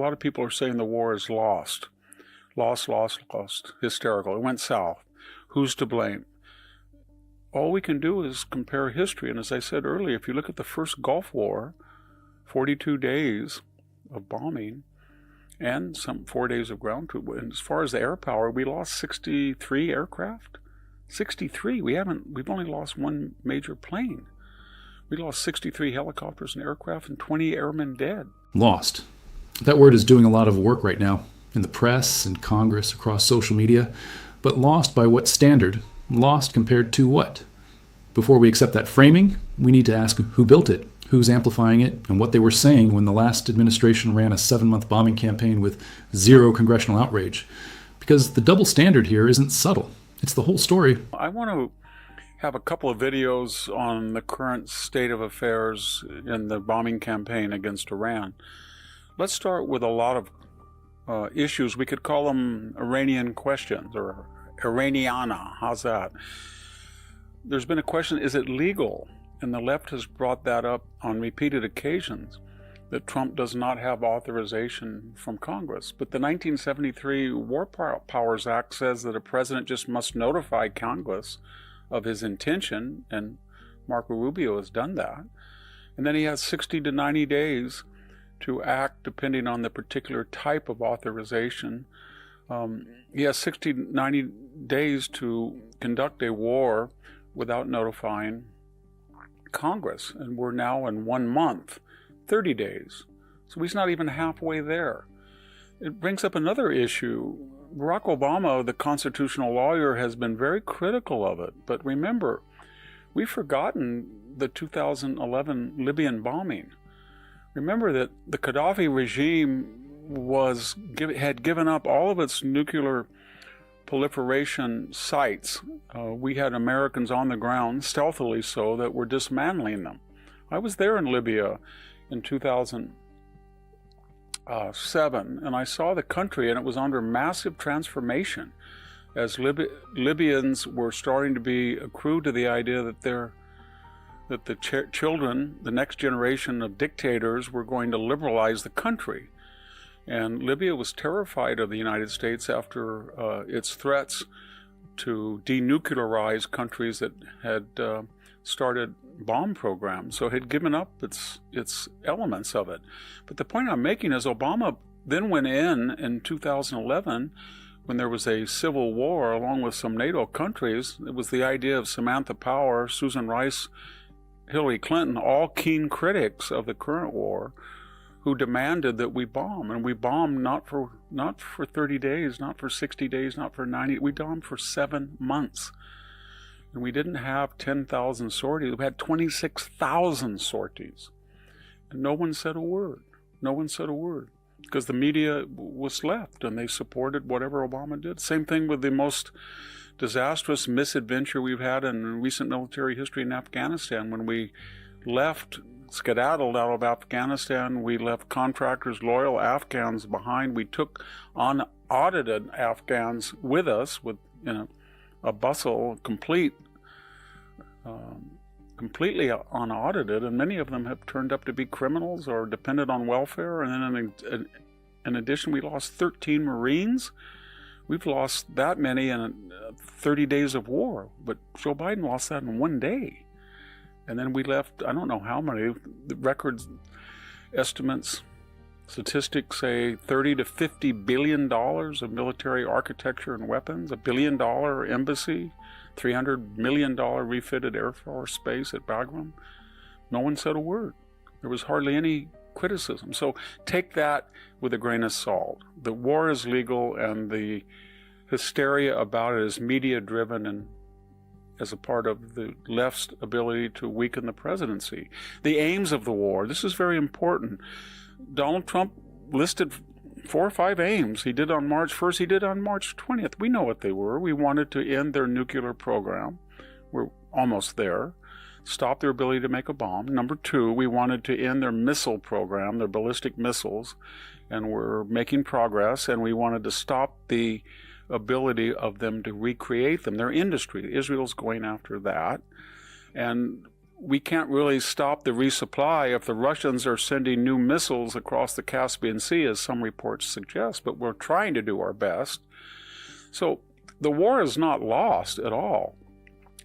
lot of people are saying the war is lost. Lost, hysterical. It went south. Who's to blame? All we can do is compare history. And as I said earlier, if you look at the first Gulf War, 42 days of bombing and some 4 days of ground troop. And as far as the air power, we lost 63 aircraft. 63. We've only lost one major plane. We lost 63 helicopters and aircraft and 20 airmen dead. Lost. That word is doing a lot of work right now in the press and Congress, across social media. But lost by what standard? Lost compared to what? Before we accept that framing, we need to ask who built it, who's amplifying it, and what they were saying when the last administration ran a 7-month bombing campaign with zero congressional outrage. Because the double standard here isn't subtle. It's the whole story. I want to have a couple of videos on the current state of affairs in the bombing campaign against Iran. Let's start with a lot of issues. We could call them Iranian questions or Iraniana. How's that? There's been a question, is it legal? And the left has brought that up on repeated occasions, that Trump does not have authorization from Congress. But the 1973 War Powers Act says that a president just must notify Congress of his intention, and Marco Rubio has done that. And then he has 60 to 90 days to act depending on the particular type of authorization. He has 60 to 90 days to conduct a war without notifying Congress. And we're now in 1 month, 30 days. So he's not even halfway there. It brings up another issue. Barack Obama, the constitutional lawyer, has been very critical of it. But remember, we've forgotten the 2011 Libyan bombing. Remember that the Gaddafi regime had given up all of its nuclear proliferation sites. We had Americans on the ground, stealthily so, that were dismantling them. I was there in Libya in 2007, and I saw the country, and it was under massive transformation as Libyans were starting to be accrued to the idea that the children, the next generation of dictators, were going to liberalize the country. And Libya was terrified of the United States after its threats to denuclearize countries that had started bomb programs. So it had given up its elements of it. But the point I'm making is Obama then went in 2011, when there was a civil war along with some NATO countries. It was the idea of Samantha Power, Susan Rice, Hillary Clinton, all keen critics of the current war, who demanded that we bomb. And we bombed not for 30 days, not for 60 days, not for 90. We bombed for 7 months. And we didn't have 10,000 sorties. We had 26,000 sorties. And no one said a word. No one said a word. Because the media was left, and they supported whatever Obama did. Same thing with the most disastrous misadventure we've had in recent military history in Afghanistan. When we skedaddled out of Afghanistan, we left contractors, loyal Afghans behind. We took unaudited Afghans with us, with a bustle, completely unaudited, and many of them have turned up to be criminals or dependent on welfare. And then in addition, we lost 13 Marines. We've lost that many in 30 days of war, but Joe Biden lost that in 1 day. And then we left, I don't know how many, the records, estimates, statistics say $30 to $50 billion of military architecture and weapons, $1 billion embassy, $300 million refitted Air Force base at Bagram. No one said a word. There was hardly any criticism. So take that with a grain of salt. The war is legal, and the hysteria about it is media-driven and as a part of the left's ability to weaken the presidency. The aims of the war, this is very important. Donald Trump listed 4 or 5 aims. He did on March 1st, he did on March 20th. We know what they were. We wanted to end their nuclear program. We're almost there. Stop their ability to make a bomb. Number 2, we wanted to end their missile program, their ballistic missiles, and we're making progress, and we wanted to stop the ability of them to recreate them, their industry. Israel's going after that. And we can't really stop the resupply if the Russians are sending new missiles across the Caspian Sea, as some reports suggest, but we're trying to do our best. So the war is not lost at all,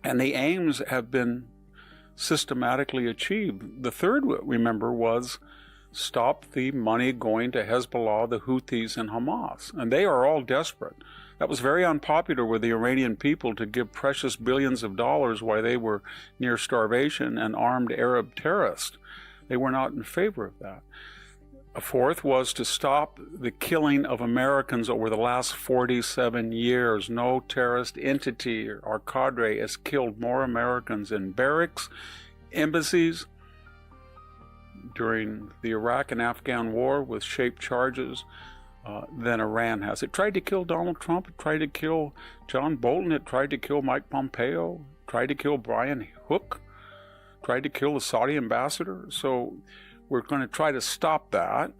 and the aims have been systematically achieved. The third, remember, was stop the money going to Hezbollah, the Houthis, and Hamas, and they are all desperate. That was very unpopular with the Iranian people, to give precious billions of dollars while they were near starvation and armed Arab terrorists. They were not in favor of that. A fourth was to stop the killing of Americans over the last 47 years. No terrorist entity or cadre has killed more Americans in barracks, embassies, during the Iraq and Afghan war with shaped charges than Iran has. It tried to kill Donald Trump, it tried to kill John Bolton, it tried to kill Mike Pompeo, tried to kill Brian Hook, tried to kill the Saudi ambassador. So we're going to try to stop that.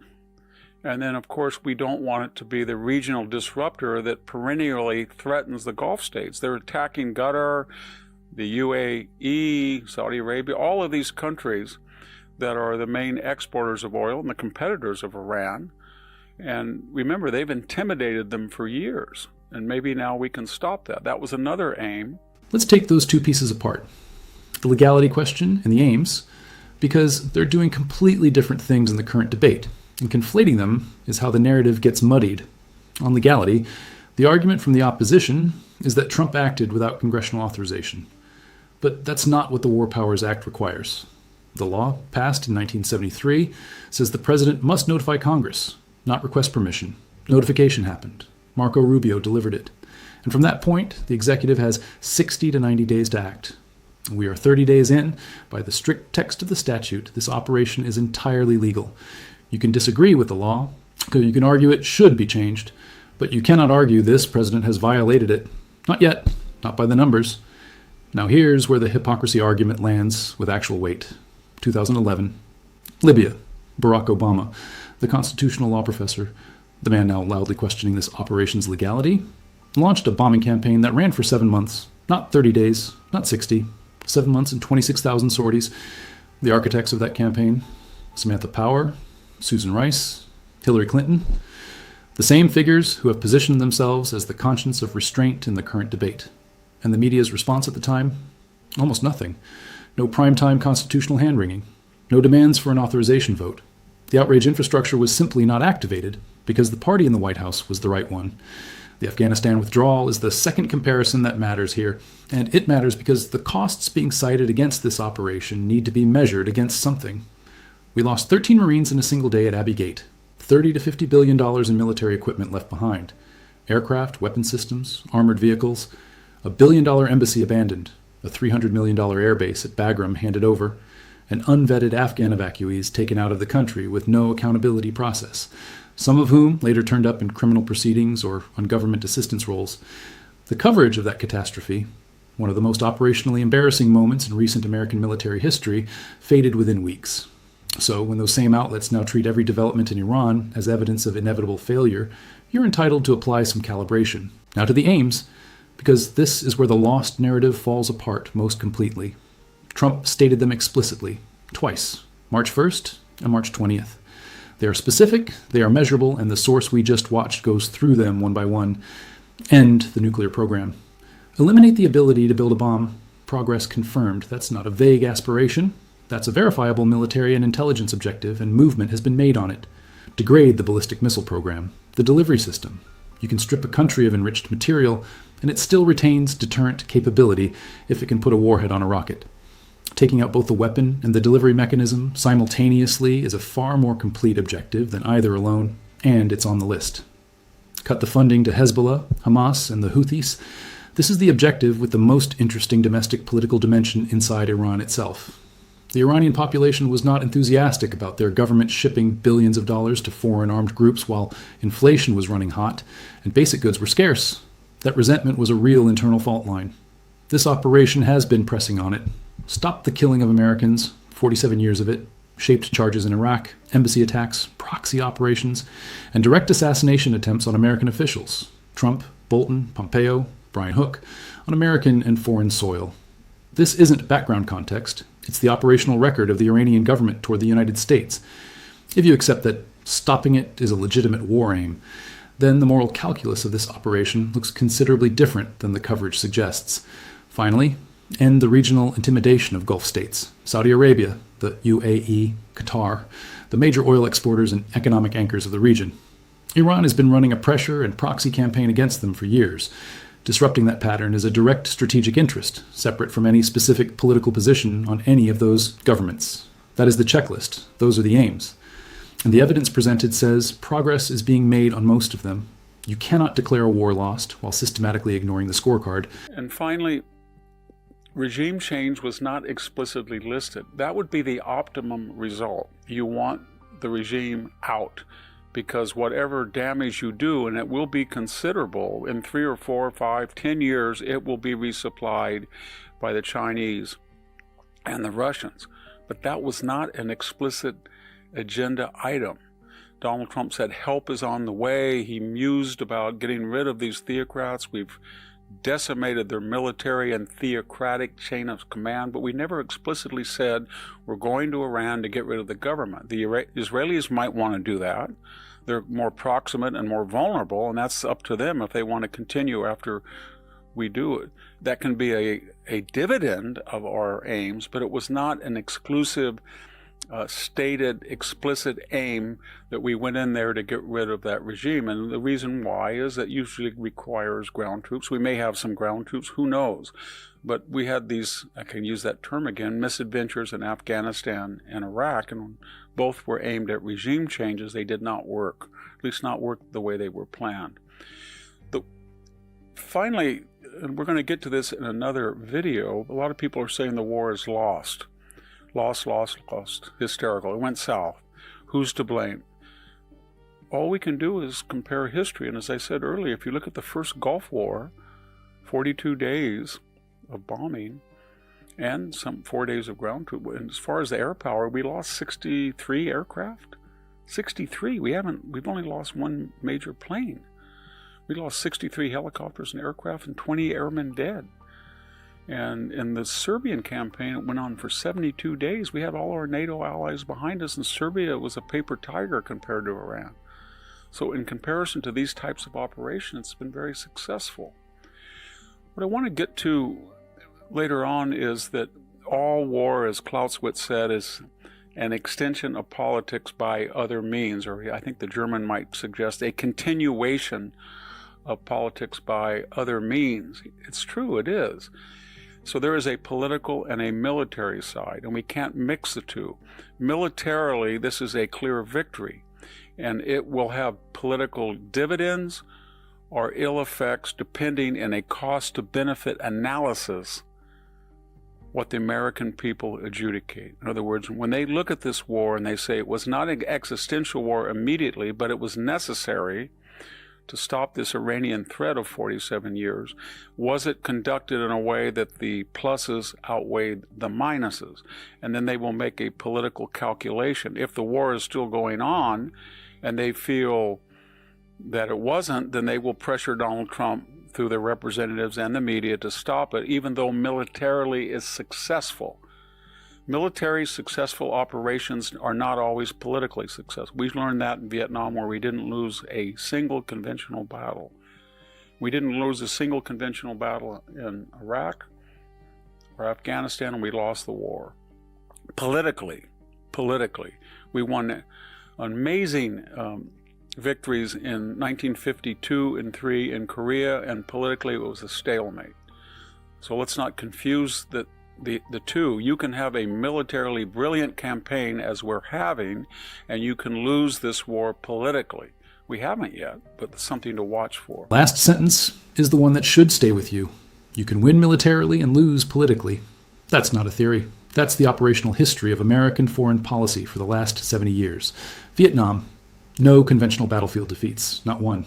And then, of course, we don't want it to be the regional disruptor that perennially threatens the Gulf states. They're attacking Qatar, the UAE, Saudi Arabia, all of these countries that are the main exporters of oil and the competitors of Iran. And remember, they've intimidated them for years. And maybe now we can stop that. That was another aim. Let's take those two pieces apart, the legality question and the aims, because they're doing completely different things in the current debate. And conflating them is how the narrative gets muddied. On legality, the argument from the opposition is that Trump acted without congressional authorization. But that's not what the War Powers Act requires. The law, passed in 1973, says the president must notify Congress, not request permission. Notification happened. Marco Rubio delivered it. And from that point, the executive has 60 to 90 days to act. We are 30 days in. By the strict text of the statute, this operation is entirely legal. You can disagree with the law. You can argue it should be changed. But you cannot argue this president has violated it. Not yet. Not by the numbers. Now here's where the hypocrisy argument lands with actual weight. 2011. Libya. Barack Obama, the constitutional law professor, the man now loudly questioning this operation's legality, launched a bombing campaign that ran for 7 months. Not 30 days, not 60. 7 months and 26,000 sorties. The architects of that campaign, Samantha Power, Susan Rice, Hillary Clinton, the same figures who have positioned themselves as the conscience of restraint in the current debate. And the media's response at the time? Almost nothing. No primetime constitutional hand-wringing. No demands for an authorization vote. The outrage infrastructure was simply not activated because the party in the White House was the right one. The Afghanistan withdrawal is the second comparison that matters here, and it matters because the costs being cited against this operation need to be measured against something. We lost 13 Marines in a single day at Abbey Gate, $30 to $50 billion in military equipment left behind, aircraft, weapon systems, armored vehicles, a $1 billion embassy abandoned, a $300 million airbase at Bagram handed over, and unvetted Afghan evacuees taken out of the country with no accountability process, some of whom later turned up in criminal proceedings or on government assistance roles. The coverage of that catastrophe, one of the most operationally embarrassing moments in recent American military history, faded within weeks. So when those same outlets now treat every development in Iran as evidence of inevitable failure, you're entitled to apply some calibration. Now to the aims, because this is where the lost narrative falls apart most completely. Trump stated them explicitly, twice, March 1st and March 20th. They are specific, they are measurable, and the source we just watched goes through them one by one. End the nuclear program. Eliminate the ability to build a bomb. Progress confirmed. That's not a vague aspiration. That's a verifiable military and intelligence objective, and movement has been made on it. Degrade the ballistic missile program, the delivery system. You can strip a country of enriched material, and it still retains deterrent capability if it can put a warhead on a rocket. Taking out both the weapon and the delivery mechanism simultaneously is a far more complete objective than either alone, and it's on the list. Cut the funding to Hezbollah, Hamas, and the Houthis. This is the objective with the most interesting domestic political dimension inside Iran itself. The Iranian population was not enthusiastic about their government shipping billions of dollars to foreign armed groups while inflation was running hot and basic goods were scarce. That resentment was a real internal fault line. This operation has been pressing on it. Stop the killing of Americans, 47 years of it, shaped charges in Iraq, embassy attacks, proxy operations, and direct assassination attempts on American officials, Trump, Bolton, Pompeo, Brian Hook, on American and foreign soil. This isn't background context, It's the operational record of the Iranian government toward the United States. If you accept that stopping it is a legitimate war aim, then the moral calculus of this operation looks considerably different than the coverage suggests. Finally, end the regional intimidation of Gulf states. Saudi Arabia, the UAE, Qatar, the major oil exporters and economic anchors of the region. Iran has been running a pressure and proxy campaign against them for years. Disrupting that pattern is a direct strategic interest, separate from any specific political position on any of those governments. That is the checklist. Those are the aims. And the evidence presented says progress is being made on most of them. You cannot declare a war lost while systematically ignoring the scorecard. And finally, regime change was not explicitly listed. That would be the optimum result. You want the regime out, because whatever damage you do, and it will be considerable, in 3 or 4 or 5, 10 years, it will be resupplied by the Chinese and the Russians. But that was not an explicit agenda item. Donald Trump said help is on the way. He mused about getting rid of these theocrats. We've decimated their military and theocratic chain of command, but we never explicitly said we're going to Iran to get rid of the government. The Israelis might want to do that. They're more proximate and more vulnerable, and that's up to them if they want to continue after we do it. That can be a dividend of our aims, but it was not an exclusive stated explicit aim that we went in there to get rid of that regime. And the reason why is that usually requires ground troops. We may have some ground troops, who knows? But we had these, I can use that term again, misadventures in Afghanistan and Iraq, and both were aimed at regime changes. They did not work, at least not work the way they were planned. Finally, and we're going to get to this in another video, a lot of people are saying the war is lost. Lost, hysterical. It went south. Who's to blame? All we can do is compare history. And as I said earlier, if you look at the first Gulf War, 42 days of bombing and some 4 days of ground troop. And as far as the air power, we lost 63 aircraft. 63. We've only lost one major plane. We lost 63 helicopters and aircraft and 20 airmen dead. And in the Serbian campaign, it went on for 72 days. We had all our NATO allies behind us, and Serbia was a paper tiger compared to Iran. So in comparison to these types of operations, it's been very successful. What I want to get to later on is that all war, as Clausewitz said, is an extension of politics by other means, or I think the German might suggest a continuation of politics by other means. It's true, it is. So there is a political and a military side, and we can't mix the two. Militarily, this is a clear victory, and it will have political dividends or ill effects depending in a cost-to-benefit analysis what the American people adjudicate. In other words, when they look at this war and they say it was not an existential war immediately, but it was necessary to stop this Iranian threat of 47 years, was it conducted in a way that the pluses outweighed the minuses? And then they will make a political calculation. If the war is still going on and they feel that it wasn't, then they will pressure Donald Trump through their representatives and the media to stop it, even though militarily is successful. Military successful operations are not always politically successful. We learned that in Vietnam, where we didn't lose a single conventional battle. We didn't lose a single conventional battle in Iraq or Afghanistan, and we lost the war. Politically, we won amazing victories in 1952 and 3 in Korea, and politically it was a stalemate. So let's not confuse the two. You can have a militarily brilliant campaign, as we're having, and you can lose this war politically. We haven't yet, but it's something to watch for. Last sentence is the one that should stay with you. You can win militarily and lose politically. That's not a theory. That's the operational history of American foreign policy for the last 70 years. Vietnam, no conventional battlefield defeats, not one.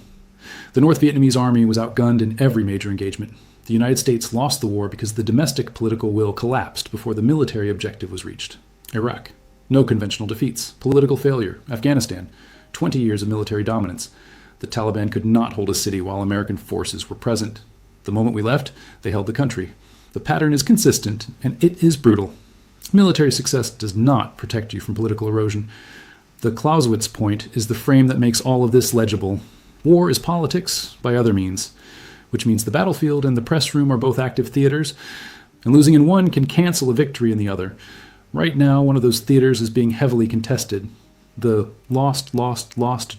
The North Vietnamese army was outgunned in every major engagement. The United States lost the war because the domestic political will collapsed before the military objective was reached. Iraq, no conventional defeats, political failure. Afghanistan, 20 years of military dominance. The Taliban could not hold a city while American forces were present. The moment we left, they held the country. The pattern is consistent, and it is brutal. Military success does not protect you from political erosion. The Clausewitz point is the frame that makes all of this legible. War is politics by other means, which means the battlefield and the press room are both active theaters, and losing in one can cancel a victory in the other. Right now, one of those theaters is being heavily contested. The lost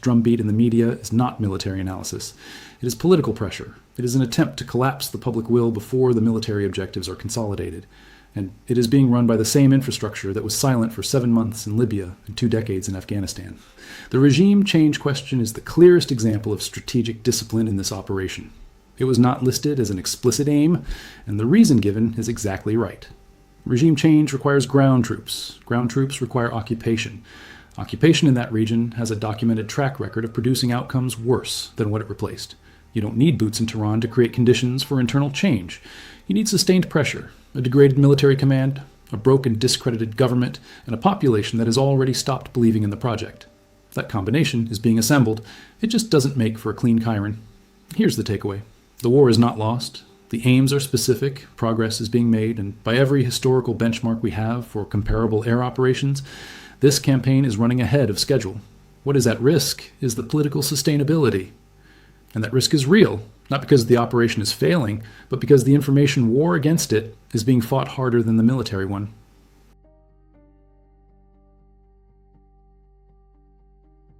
drumbeat in the media is not military analysis. It is political pressure. It is an attempt to collapse the public will before the military objectives are consolidated. And it is being run by the same infrastructure that was silent for 7 months in Libya and 2 decades in Afghanistan. The regime change question is the clearest example of strategic discipline in this operation. It was not listed as an explicit aim, and the reason given is exactly right. Regime change requires ground troops. Ground troops require occupation. Occupation in that region has a documented track record of producing outcomes worse than what it replaced. You don't need boots in Tehran to create conditions for internal change. You need sustained pressure, a degraded military command, a broken, discredited government, and a population that has already stopped believing in the project. That combination is being assembled. It just doesn't make for a clean Chiron. Here's the takeaway. The war is not lost. The aims are specific, progress is being made, and by every historical benchmark we have for comparable air operations, this campaign is running ahead of schedule. What is at risk is the political sustainability. And that risk is real, not because the operation is failing, but because the information war against it is being fought harder than the military one.